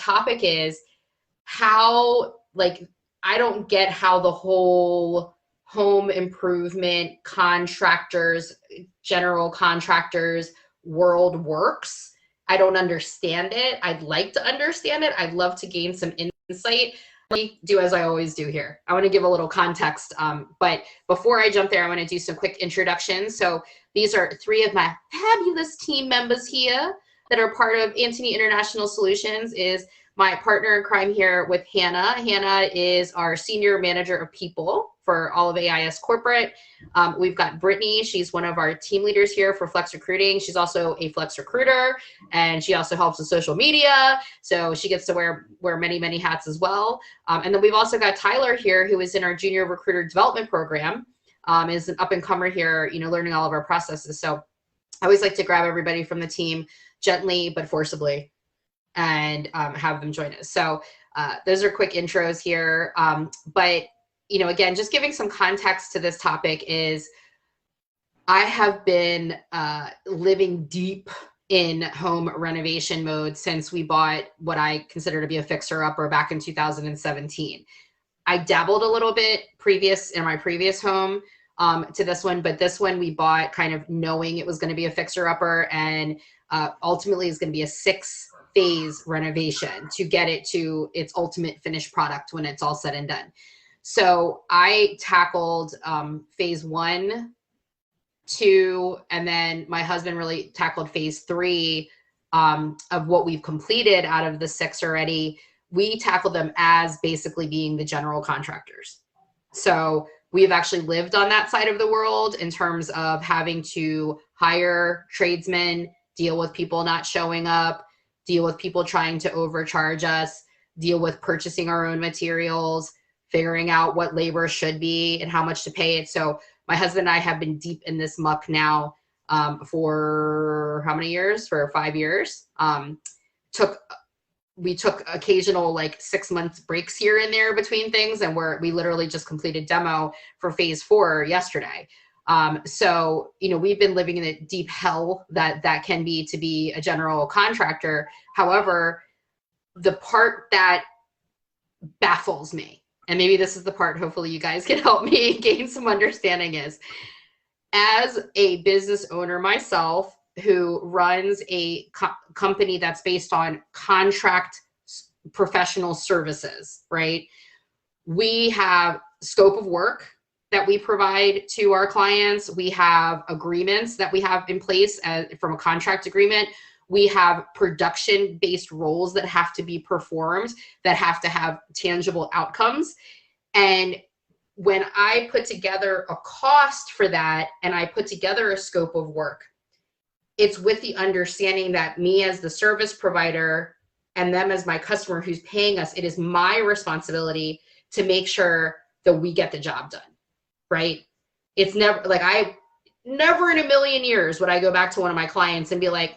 topic is how, like, I don't get how the whole home improvement contractors, general contractors world works. I don't understand it. I'd like to understand it. I'd love to gain some insight. Let me do as I always do here. I want to give a little context, but before I jump there, I want to do some quick introductions. So these are three of my fabulous team members here that are part of Antony International Solutions. Is my partner in crime here with Hannah. Hannah is our senior manager of people for all of AIS corporate. We've got Brittany. She's one of our team leaders here for Flex Recruiting. She's also a Flex recruiter, and she also helps with social media. So she gets to wear many, many hats as well. And then we've also got Tyler here, who is in our junior recruiter development program, is an up and comer here, learning all of our processes. So I always like to grab everybody from the team gently but forcibly and have them join us. So those are quick intros here. But, again, just giving some context to this topic is I have been living deep in home renovation mode since we bought what I consider to be a fixer-upper back in 2017. I dabbled a little bit in my previous home to this one, but this one we bought kind of knowing it was going to be a fixer-upper, and ultimately is going to be a 6-phase renovation to get it to its ultimate finished product when it's all said and done. So I tackled phase 1, 2, and then my husband really tackled phase 3 of what we've completed out of the 6 already. We tackled them as basically being the general contractors. So we've actually lived on that side of the world in terms of having to hire tradesmen, deal with people not showing up, deal with people trying to overcharge us, deal with purchasing our own materials, figuring out what labor should be and how much to pay it. So my husband and I have been deep in this muck now for how many years? For 5 years. We took occasional 6 months breaks here and there between things, and we literally just completed demo for phase 4 yesterday. So, we've been living in the deep hell that can be to be a general contractor. However, the part that baffles me, and maybe this is the part hopefully you guys can help me gain some understanding, is as a business owner myself who runs a company that's based on contract professional services, right? We have scope of work that we provide to our clients. We have agreements that we have in place from a contract agreement. We have production-based roles that have to be performed, that have to have tangible outcomes. And when I put together a cost for that and I put together a scope of work, it's with the understanding that me as the service provider and them as my customer who's paying us, it is my responsibility to make sure that we get the job done, right? It's never never in a million years would I go back to one of my clients and be like,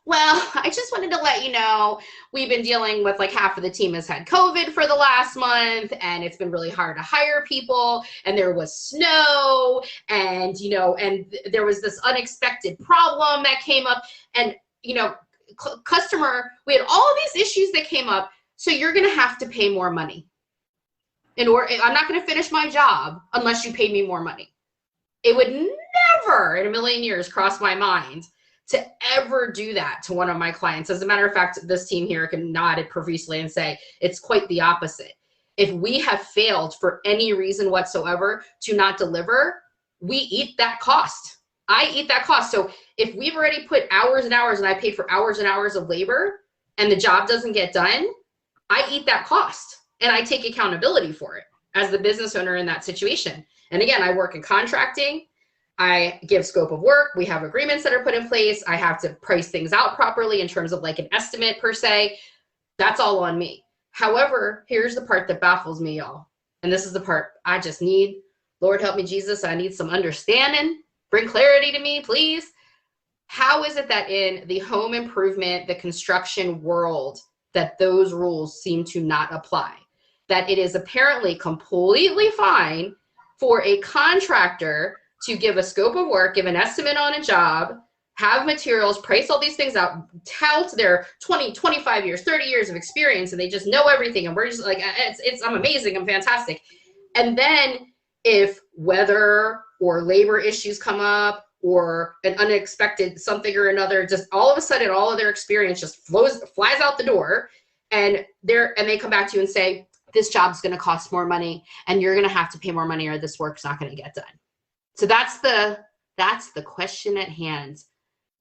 well, I just wanted to let you know, we've been dealing with half of the team has had COVID for the last month, and it's been really hard to hire people, and there was snow, and, and there was this unexpected problem that came up, and, customer, we had all of these issues that came up, so you're going to have to pay more money. I'm not going to finish my job unless you pay me more money. It would never in a million years cross my mind to ever do that to one of my clients. As a matter of fact, this team here can nod it profusely and say it's quite the opposite. If we have failed for any reason whatsoever to not deliver, we eat that cost. I eat that cost. So if we've already put hours and hours and I paid for hours and hours of labor and the job doesn't get done, I eat that cost and I take accountability for it as the business owner in that situation. And again, I work in contracting. I give scope of work. We have agreements that are put in place. I have to price things out properly in terms of an estimate per se. That's all on me. However, here's the part that baffles me, y'all. And this is the part I just need. Lord help me, Jesus. I need some understanding. Bring clarity to me, please. How is it that in the home improvement, the construction world, that those rules seem to not apply? That it is apparently completely fine for a contractor to give a scope of work, give an estimate on a job, have materials, price all these things out, tout their 20, 25 years, 30 years of experience, and they just know everything. And we're just like, I'm amazing, I'm fantastic. And then if weather or labor issues come up or an unexpected something or another, just all of a sudden, all of their experience just flies out the door, and they come back to you and say, this job's going to cost more money and you're going to have to pay more money or this work's not going to get done. So that's the question at hand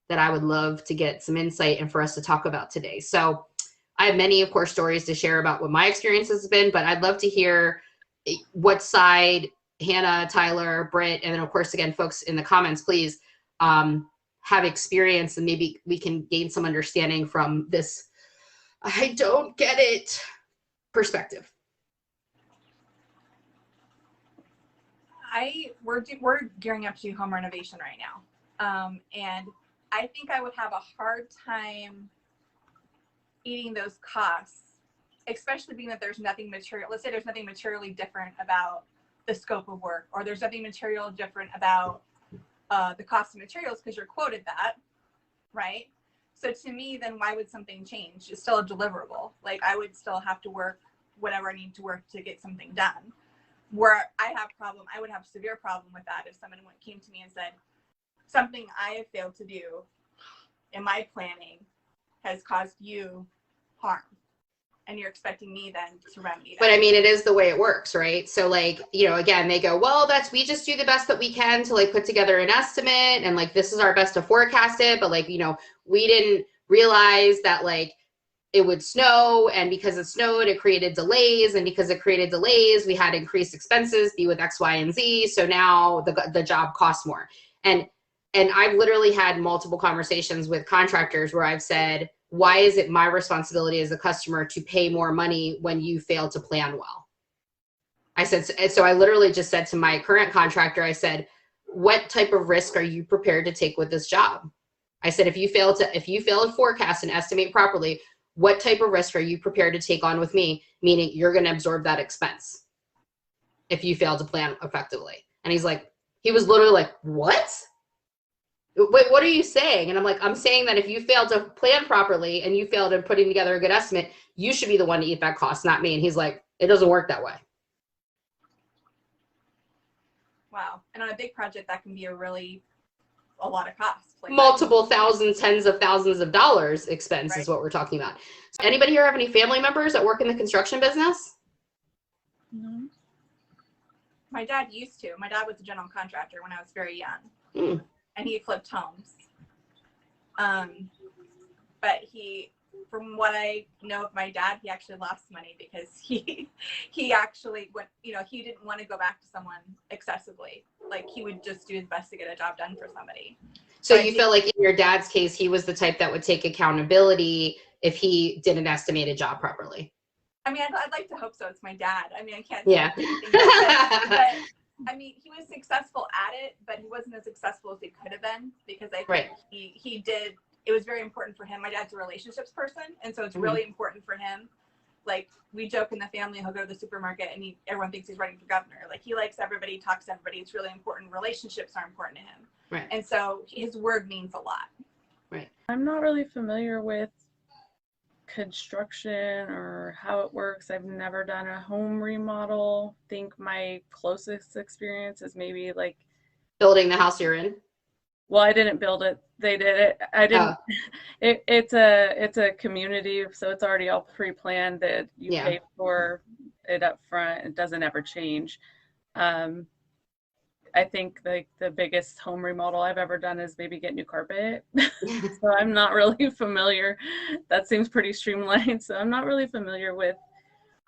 that I would love to get some insight and for us to talk about today. So I have many, of course, stories to share about what my experience has been, but I'd love to hear what side Hannah, Tyler, Britt, and then of course, again, folks in the comments, please have experience, and maybe we can gain some understanding from this I don't get it perspective. We're gearing up to do home renovation right now. And I think I would have a hard time eating those costs, especially being that there's nothing material. Let's say there's nothing materially different about the scope of work, or there's nothing material different about the cost of materials because you're quoted that, right? So to me, then why would something change? It's still a deliverable. Like, I would still have to work whatever I need to work to get something done. Where I would have severe problem with that if someone came to me and said, something I have failed to do in my planning has caused you harm, and you're expecting me then to remedy that. But I mean, it is the way it works, right? So like, you know, again, they go, well, we just do the best that we can to like put together an estimate, and like, this is our best to forecast it. But like, you know, we didn't realize that like it would snow, and because it snowed, it created delays, and because it created delays, we had increased expenses, be with X, Y, and Z. So now the job costs more. And I've literally had multiple conversations with contractors where I've said, why is it my responsibility as a customer to pay more money when you fail to plan well? I said, so I literally just said to my current contractor, I said, what type of risk are you prepared to take with this job? I said, if you fail to forecast and estimate properly, what type of risk are you prepared to take on with me? Meaning you're going to absorb that expense if you fail to plan effectively. And he was literally like, what? Wait, what are you saying? And I'm like, I'm saying that if you fail to plan properly and you failed in putting together a good estimate, you should be the one to eat that cost, not me. And he's like, it doesn't work that way. Wow. And on a big project, that can be a lot of costs. Like multiple thousands, tens of thousands of dollars expense, right, is what we're talking about. So anybody here have any family members that work in the construction business? Mm-hmm. My dad used to. My dad was a general contractor when I was very young. And he flipped homes. But from what I know of my dad, he actually lost money because he actually went, he didn't want to go back to someone excessively. Like, he would just do his best to get a job done for somebody. So you feel like in your dad's case, he was the type that would take accountability if he didn't estimate a job properly? I mean, I'd like to hope so. It's my dad. I mean, I can't. Yeah. But I mean, he was successful at it, but he wasn't as successful as he could have been, because I think he did. It was very important for him. My dad's a relationships person, and so it's really important for him. Like, we joke in the family, he'll go to the supermarket and everyone thinks he's running for governor. Like, he likes everybody, talks to everybody. It's really important. Relationships are important to him. Right. And so his word means a lot. Right. I'm not really familiar with construction or how it works. I've never done a home remodel. I think my closest experience is maybe like building the house you're in. Well, I didn't build it. They did it. I didn't. Oh. It's a community, so it's already all pre-planned that you pay for it up front. It doesn't ever change. I think like the biggest home remodel I've ever done is maybe get new carpet. So I'm not really familiar. That seems pretty streamlined. So I'm not really familiar with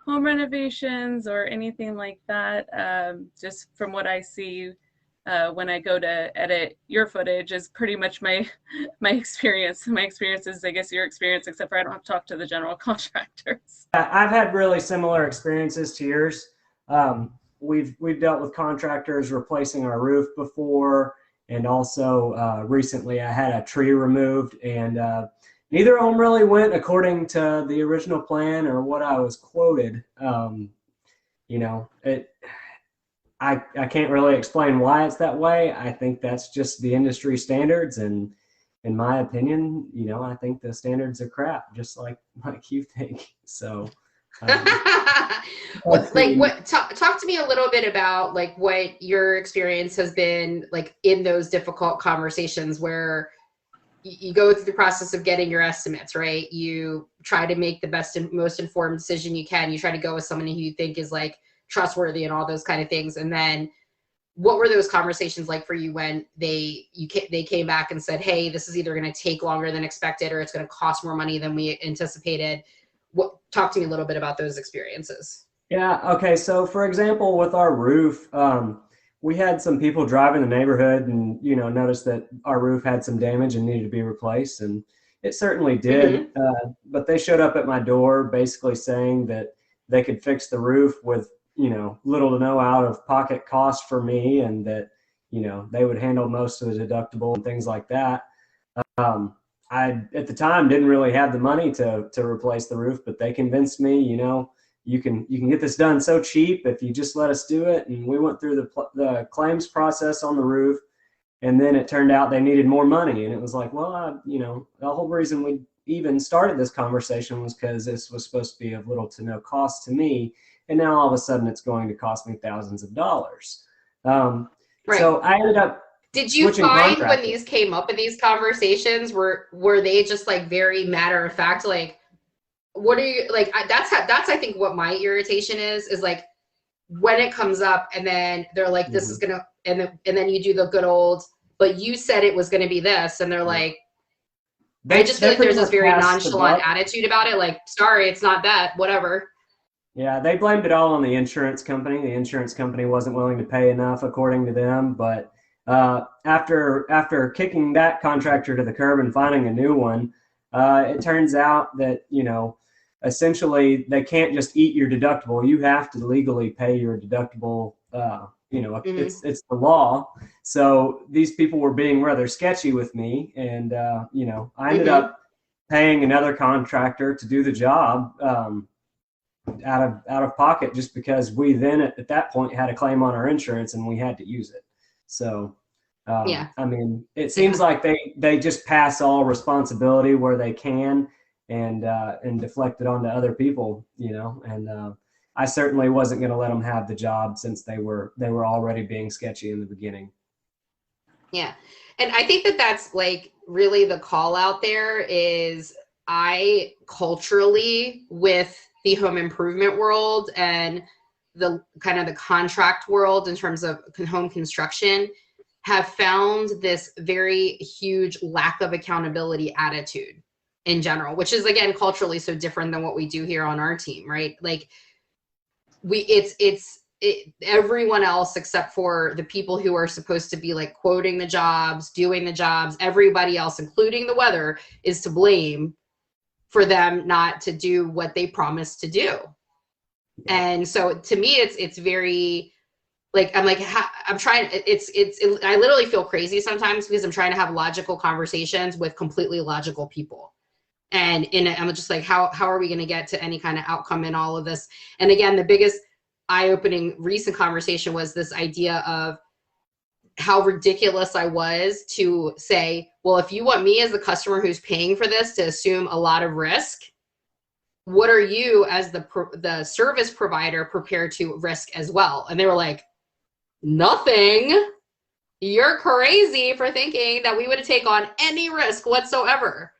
home renovations or anything like that. Just from what I see when I go to edit your footage is pretty much my experience. My experience is, I guess, your experience, except for I don't have to talk to the general contractors. I've had really similar experiences to yours. We've dealt with contractors replacing our roof before, and also recently I had a tree removed, and neither of them really went according to the original plan or what I was quoted. I can't really explain why it's that way. I think that's just the industry standards, and in my opinion, I think the standards are crap, just like you think. So, What, like, talk to me a little bit about like what your experience has been like in those difficult conversations where you go through the process of getting your estimates, right? You try to make the best and most informed decision you can. You try to go with someone who you think is like trustworthy and all those kind of things. And then what were those conversations like for you when they came back and said, hey, this is either going to take longer than expected or it's going to cost more money than we anticipated? Talk to me a little bit about those experiences. Yeah. Okay. So for example, with our roof, we had some people driving the neighborhood and, noticed that our roof had some damage and needed to be replaced. And it certainly did. But they showed up at my door basically saying that they could fix the roof with, little to no out of pocket cost for me, and that, they would handle most of the deductible and things like that. I, at the time, didn't really have the money to replace the roof, but they convinced me, you can get this done so cheap if you just let us do it. And we went through the claims process on the roof, and then it turned out they needed more money. And it was like, well, the whole reason we even started this conversation was because this was supposed to be of little to no cost to me. And now all of a sudden it's going to cost me thousands of dollars. Right. So I ended up Did you find when these came up in these conversations, were they just like very matter of fact, like, what are you like? That's I think what my irritation is like when it comes up and then they're like, this is gonna, and then you do the good old, but you said it was gonna be this, and they're like, I just feel like there's this very nonchalant attitude about it. Like, sorry, it's not that, whatever. Yeah, they blamed it all on the insurance company. The insurance company wasn't willing to pay enough, according to them. But after kicking that contractor to the curb and finding a new one, it turns out that, essentially they can't just eat your deductible. You have to legally pay your deductible. It's the law. So these people were being rather sketchy with me. And, I ended up paying another contractor to do the job out of pocket, just because we then at that point had a claim on our insurance and we had to use it. So I mean, it seems like they just pass all responsibility where they can and deflect it onto other people, and I certainly wasn't going to let them have the job since they were already being sketchy in the beginning. Yeah. And I think that's like really the call out there is I culturally with the home improvement world and the kind of the contract world in terms of home construction have found this very huge lack of accountability attitude in general, which is again culturally so different than what we do here on our team, right? Like everyone else except for the people who are supposed to be like quoting the jobs, doing the jobs, everybody else, including the weather, is to blame for them not to do what they promised to do. And so to me, it's very like, I'm like, I'm trying, I literally feel crazy sometimes because I'm trying to have logical conversations with completely illogical people. And I'm just like, how are we going to get to any kind of outcome in all of this? And again, the biggest eye-opening recent conversation was this idea of how ridiculous I was to say, well, if you want me as the customer who's paying for this to assume a lot of risk, what are you as the service provider prepared to risk as well? And they were like, nothing. You're crazy for thinking that we would take on any risk whatsoever.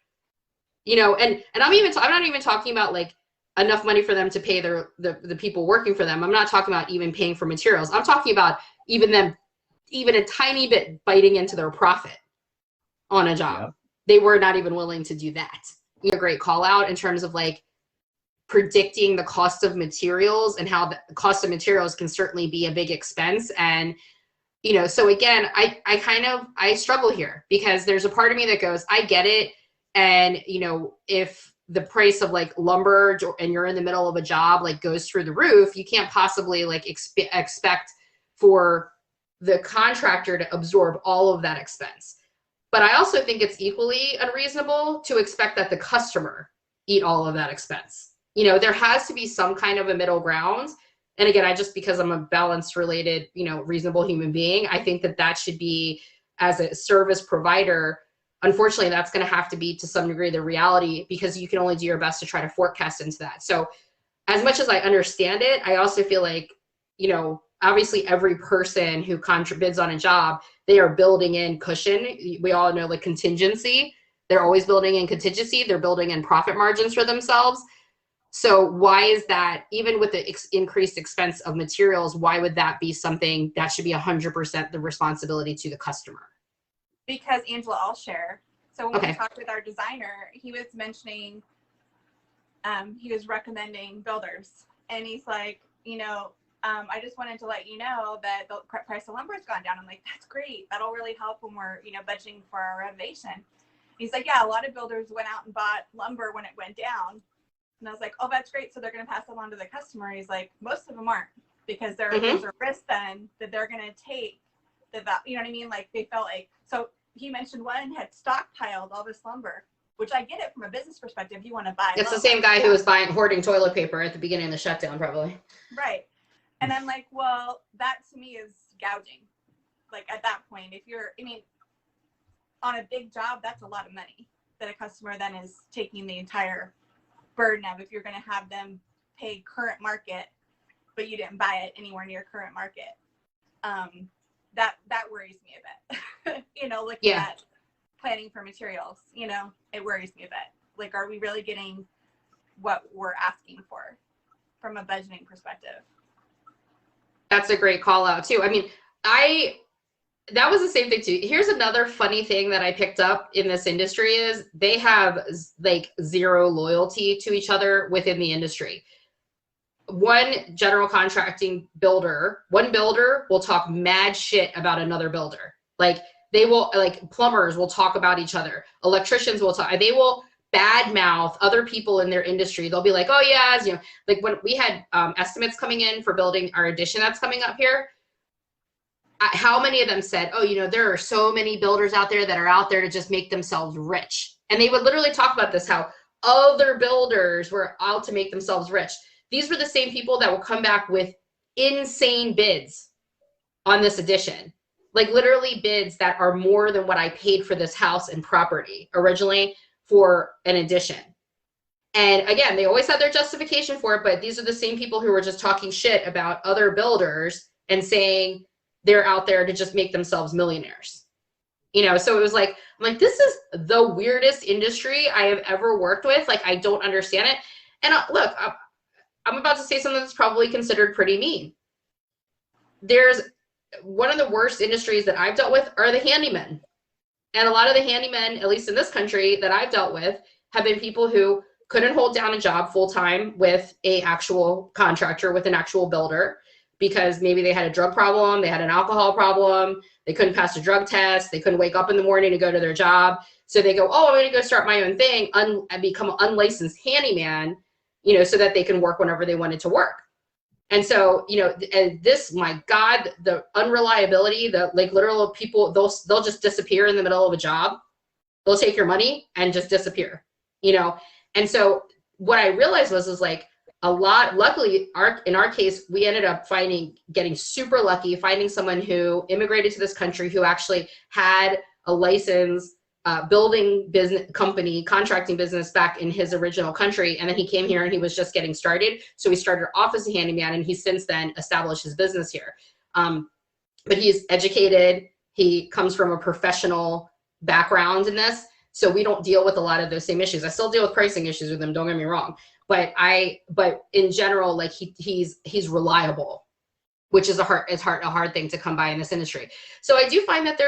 And I'm not even talking about like enough money for them to pay the people working for them. I'm not talking about even paying for materials. I'm talking about even a tiny bit biting into their profit on a job. Yep. They were not even willing to do that. A great call out in terms of like predicting the cost of materials and how the cost of materials can certainly be a big expense. And, so again, I struggle here because there's a part of me that goes, I get it. And, if the price of like lumber and you're in the middle of a job, like goes through the roof, you can't possibly like expect for the contractor to absorb all of that expense. But I also think it's equally unreasonable to expect that the customer eat all of that expense. There has to be some kind of a middle ground. And again, because I'm a balanced related, reasonable human being, I think that should be, as a service provider, unfortunately, that's going to have to be to some degree the reality, because you can only do your best to try to forecast into that. So as much as I understand it, I also feel like, you know, obviously every person who bids on a job, they are building in cushion. We all know, like, contingency. They're always building in contingency. They're building in profit margins for themselves. So why is that, even with the increased expense of materials, why would that be something that should be 100% the responsibility to the customer? Because Angela, I'll share. So when Okay. we talked with our designer, he was mentioning, he was recommending builders, and he's like, you know, I just wanted to let you know that the price of lumber has gone down. I'm like, that's great. That'll really help when we're, you know, budgeting for our renovation. He's like, yeah, a lot of builders went out and bought lumber when it went down. And I was like, oh, that's great. So they're going to pass it on to the customer. He's like, most of them aren't, because there's a risk then that they're going to take that, you know what I mean? Like, they felt like, so he mentioned one had stockpiled all this lumber, which I get it from a business perspective. You want to buy. It's the same guy who was hoarding toilet paper at the beginning of the shutdown, probably. Right. And I'm like, well, that to me is gouging. Like, at that point, if you're, I mean, on a big job, that's a lot of money that a customer then is taking the entire burden of, if you're going to have them pay current market, but you didn't buy it anywhere near current market. That worries me a bit. You know, looking at planning for materials, you know, it worries me a bit. Like, are we really getting what we're asking for from a budgeting perspective? That's a great call out too. I mean, that was the same thing too. Here's another funny thing that I picked up in this industry is they have like zero loyalty to each other within the industry. One builder will talk mad shit about another builder. Like, they will, like, plumbers will talk about each other. Electricians will talk, they will badmouth other people in their industry. They'll be like, oh yeah, you know, like when we had estimates coming in for building our addition that's coming up here, how many of them said, oh, you know, there are so many builders out there that are out there to just make themselves rich. And they would literally talk about this, how other builders were out to make themselves rich. These were the same people that will come back with insane bids on this addition. Like, literally bids that are more than what I paid for this house and property originally for an addition. And again, they always had their justification for it, but these are the same people who were just talking shit about other builders and saying they're out there to just make themselves millionaires. You know, so it was like, I'm like, this is the weirdest industry I have ever worked with. Like, I don't understand it. And look, I'm about to say something that's probably considered pretty mean. There's one of the worst industries that I've dealt with are the handymen. And a lot of the handymen, at least in this country, that I've dealt with have been people who couldn't hold down a job full time with an actual contractor, with an actual builder, because maybe they had a drug problem, they had an alcohol problem, they couldn't pass a drug test, they couldn't wake up in the morning to go to their job. So they go, oh, I'm going to go start my own thing and become an unlicensed handyman, you know, so that they can work whenever they wanted to work. And so, you know, and this, my God, the unreliability, the, like, literal people, they'll just disappear in the middle of a job. They'll take your money and just disappear, you know? And so what I realized was like, luckily, in our case, we ended up getting super lucky, finding someone who immigrated to this country, who actually had a license, building business company, contracting business back in his original country. And then he came here and he was just getting started. So he started off as a handyman, and he's since then established his business here. But he's educated. He comes from a professional background in this. So we don't deal with a lot of those same issues. I still deal with pricing issues with him, don't get me wrong. But in general, like, he's reliable, which is a hard thing to come by in this industry. So I do find that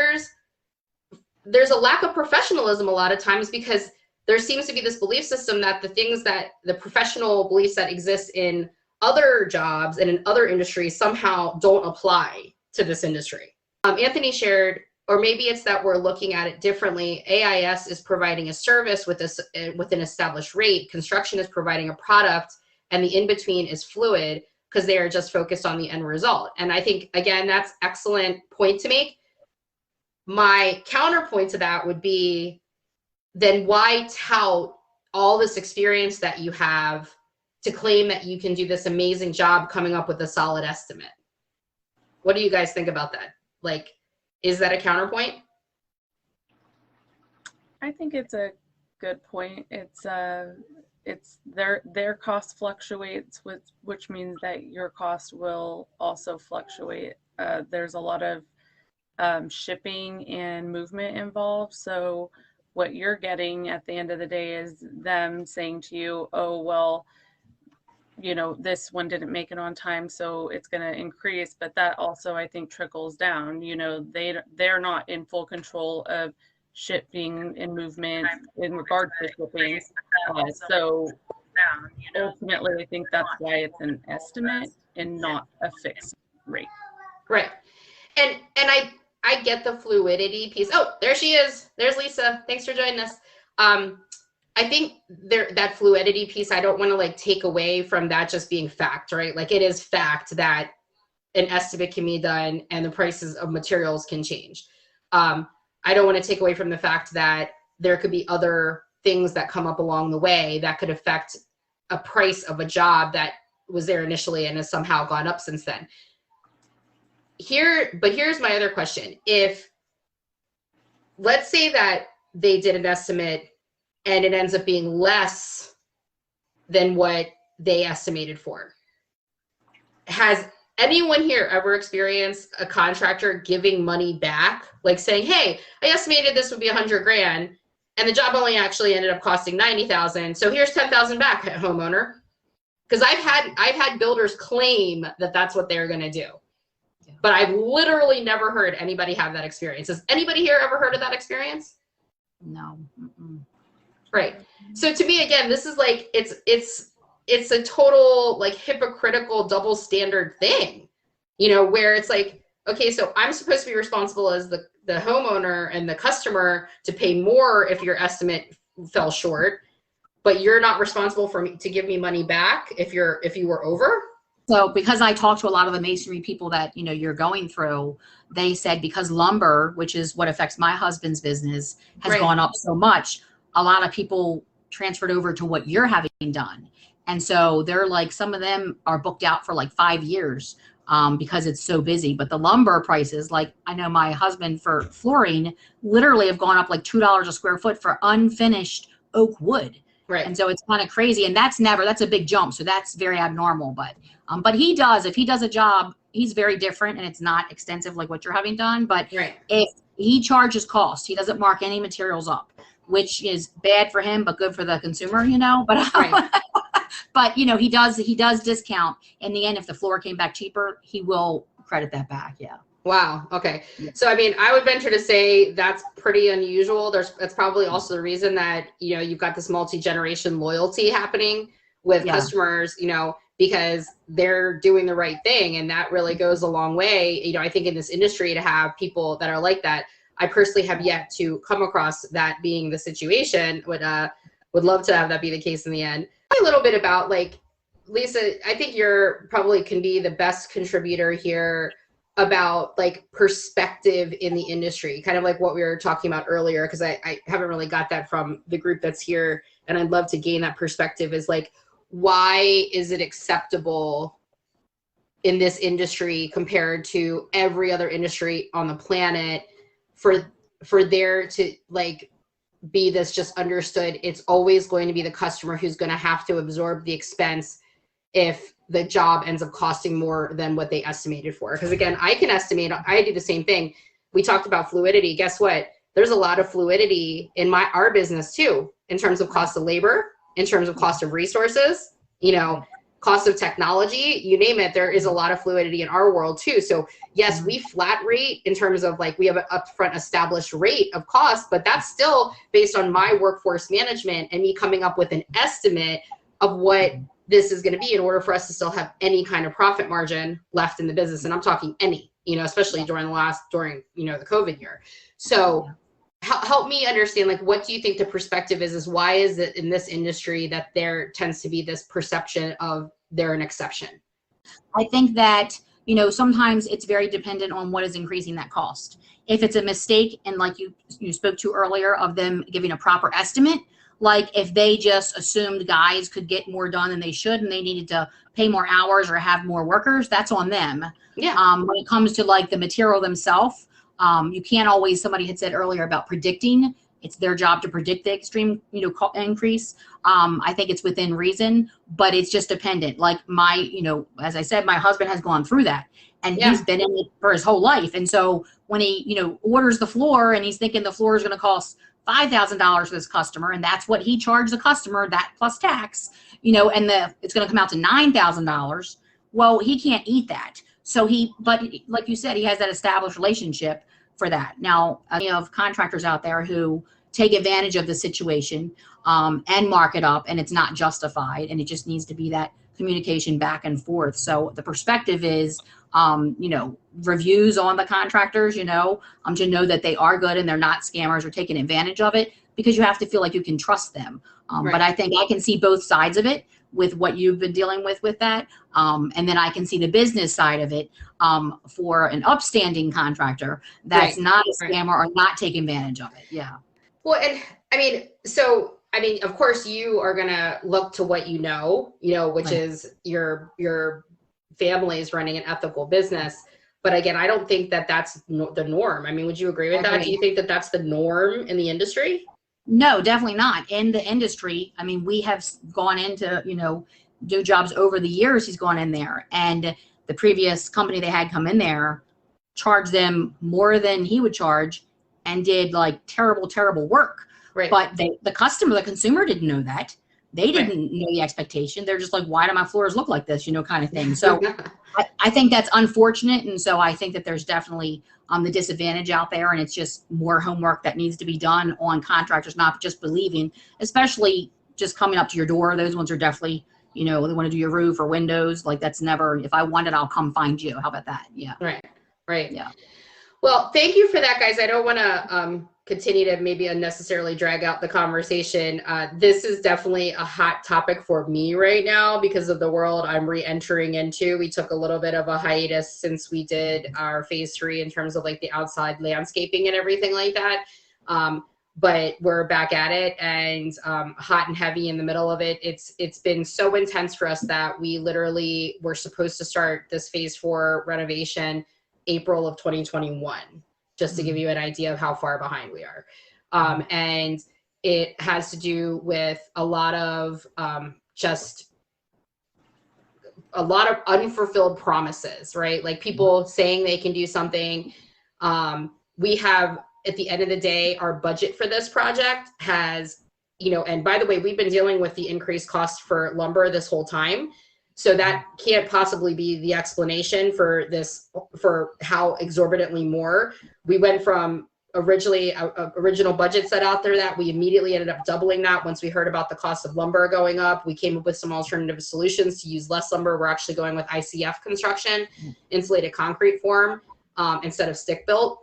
there's a lack of professionalism a lot of times, because there seems to be this belief system that the professional beliefs that exist in other jobs and in other industries somehow don't apply to this industry. Anthony shared, or maybe it's that we're looking at it differently. AIS is providing a service with an established rate. Construction is providing a product, and the in-between is fluid, because they are just focused on the end result. And I think, again, that's excellent point to make. My counterpoint to that would be, then why tout all this experience that you have to claim that you can do this amazing job coming up with a solid estimate? What do you guys think about that? Like, is that a counterpoint? I think it's a good point. It's their cost fluctuates, which means that your cost will also fluctuate. There's a lot of shipping and movement involved. So what you're getting at the end of the day is them saying to you, oh, well, this one didn't make it on time, so it's going to increase. But that also, I think, trickles down. They're not in full control of shipping and movement in regard to shipping. So ultimately, I think that's why it's an estimate and not a fixed rate. Right. And I get the fluidity piece. Oh, there she is. There's Lisa. Thanks for joining us. I think that fluidity piece, I don't want to like take away from that just being fact, right? Like it is fact that an estimate can be done and the prices of materials can change. I don't want to take away from the fact that there could be other things that come up along the way that could affect a price of a job that was there initially and has somehow gone up since then. But here's my other question. If, let's say that they did an estimate and it ends up being less than what they estimated for. Has anyone here ever experienced a contractor giving money back? Like saying, hey, I estimated this would be $100,000 and the job only actually ended up costing $90,000. So here's $10,000 back, homeowner. Because I've had builders claim that that's what they're going to do. But I've literally never heard anybody have that experience. Has anybody here ever heard of that experience? No. Mm-mm. Right. So to me, again, this is like, it's a total like hypocritical double standard thing, where it's like, okay, so I'm supposed to be responsible as the homeowner and the customer to pay more if your estimate fell short, but you're not responsible for me to give me money back if you were over. So because I talked to a lot of the masonry people that, you're going through, they said because lumber, which is what affects my husband's business, has Right. gone up so much, a lot of people transferred over to what you're having done. And so they're like, some of them are booked out for like 5 years because it's so busy. But the lumber prices, like I know my husband for flooring, literally have gone up like $2 a square foot for unfinished oak wood. Right. And so it's kind of crazy. And that's a big jump. So that's very abnormal. But if he does a job, he's very different and it's not extensive like what you're having done. But Right. if he charges cost, he doesn't mark any materials up, which is bad for him, but good for the consumer, But, Right. but he does discount. In the end, if the floor came back cheaper, he will credit that back. Yeah. Wow. Okay. Yeah. So, I mean, I would venture to say that's pretty unusual. That's probably also the reason that, you've got this multi-generation loyalty happening with customers, because they're doing the right thing. And that really goes a long way. I think in this industry to have people that are like that. I personally have yet to come across that being the situation. Would love to have that be the case in the end. A little bit about like, Lisa, I think you're probably can be the best contributor here about like perspective in the industry, kind of like what we were talking about earlier, because I haven't really got that from the group that's here. And I'd love to gain that perspective is like, why is it acceptable in this industry compared to every other industry on the planet for there to like be this just understood, it's always going to be the customer who's going to have to absorb the expense if the job ends up costing more than what they estimated for. Because again, I can estimate, I do the same thing. We talked about fluidity. Guess what? There's a lot of fluidity in our business too, in terms of cost of labor, in terms of cost of resources, cost of technology, you name it, there is a lot of fluidity in our world too. So yes, we flat rate in terms of like, we have an upfront established rate of cost, but that's still based on my workforce management and me coming up with an estimate of what this is going to be in order for us to still have any kind of profit margin left in the business. And I'm talking any, especially during the COVID year. So help me understand, like, what do you think the perspective is why is it in this industry that there tends to be this perception of they're an exception? I think that, sometimes it's very dependent on what is increasing that cost. If it's a mistake, and like you spoke to earlier of them giving a proper estimate, like if they just assumed guys could get more done than they should and they needed to pay more hours or have more workers, that's on them. Yeah. When it comes to like the material themselves, you can't always, somebody had said earlier about predicting It's their job to predict the extreme, increase. I think it's within reason, but it's just dependent. Like as I said, my husband has gone through that, and he's been in it for his whole life. And so when he, orders the floor and he's thinking the floor is going to cost $5,000 for this customer, and that's what he charged the customer, that plus tax, and it's going to come out to $9,000. Well, he can't eat that. So but like you said, he has that established relationship for that. Now, of contractors out there who take advantage of the situation and mark it up, and it's not justified, and it just needs to be that communication back and forth. So the perspective is, reviews on the contractors, to know that they are good and they're not scammers or taking advantage of it, because you have to feel like you can trust them. Right. But I think I can see both sides of it with what you've been dealing with that. And then I can see the business side of it for an upstanding contractor that's not a scammer or not taking advantage of it. Yeah. Well, and of course you are going to look to what which is your family is running an ethical business. But again, I don't think that that's the norm. I mean, would you agree with that? Do you think that that's the norm in the industry? No, definitely not. In the industry, I mean, we have gone into, do jobs over the years. He's gone in there, and the previous company they had come in there charged them more than he would charge and did like terrible work. Right. But the consumer didn't know that. They didn't know the expectation. They're just like, why do my floors look like this, kind of thing. So I think that's unfortunate. And so I think that there's definitely the disadvantage out there, and it's just more homework that needs to be done on contractors, not just believing, especially just coming up to your door. Those ones are definitely, they want to do your roof or windows. Like that's never, if I want it, I'll come find you. How about that? Yeah. Right. Yeah. Well, thank you for that, guys. I don't want to continue to maybe unnecessarily drag out the conversation. This is definitely a hot topic for me right now because of the world I'm re-entering into. We took a little bit of a hiatus since we did our phase 3 in terms of like the outside landscaping and everything like that. But we're back at it, and hot and heavy in the middle of it. It's been so intense for us that we literally were supposed to start this phase 4 renovation April of 2021, just to give you an idea of how far behind we are. And it has to do with a lot of unfulfilled promises, right? Like people saying they can do something. We have, at the end of the day, our budget for this project has, and by the way, we've been dealing with the increased cost for lumber this whole time. So that can't possibly be the explanation for this, for how exorbitantly more. We went from original budget set out there that we immediately ended up doubling that once we heard about the cost of lumber going up. We came up with some alternative solutions to use less lumber. We're actually going with ICF construction, insulated concrete form, instead of stick built.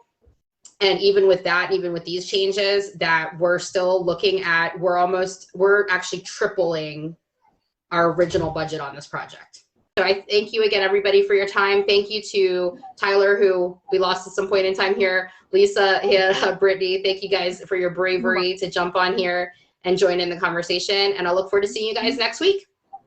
And even with that, even with these changes that we're still looking at, we're actually tripling our original budget on this project. So I thank you again, everybody, for your time. Thank you to Tyler, who we lost at some point in time here, Lisa, Brittany. Thank you guys for your bravery to jump on here and join in the conversation. And I look forward to seeing you guys next week.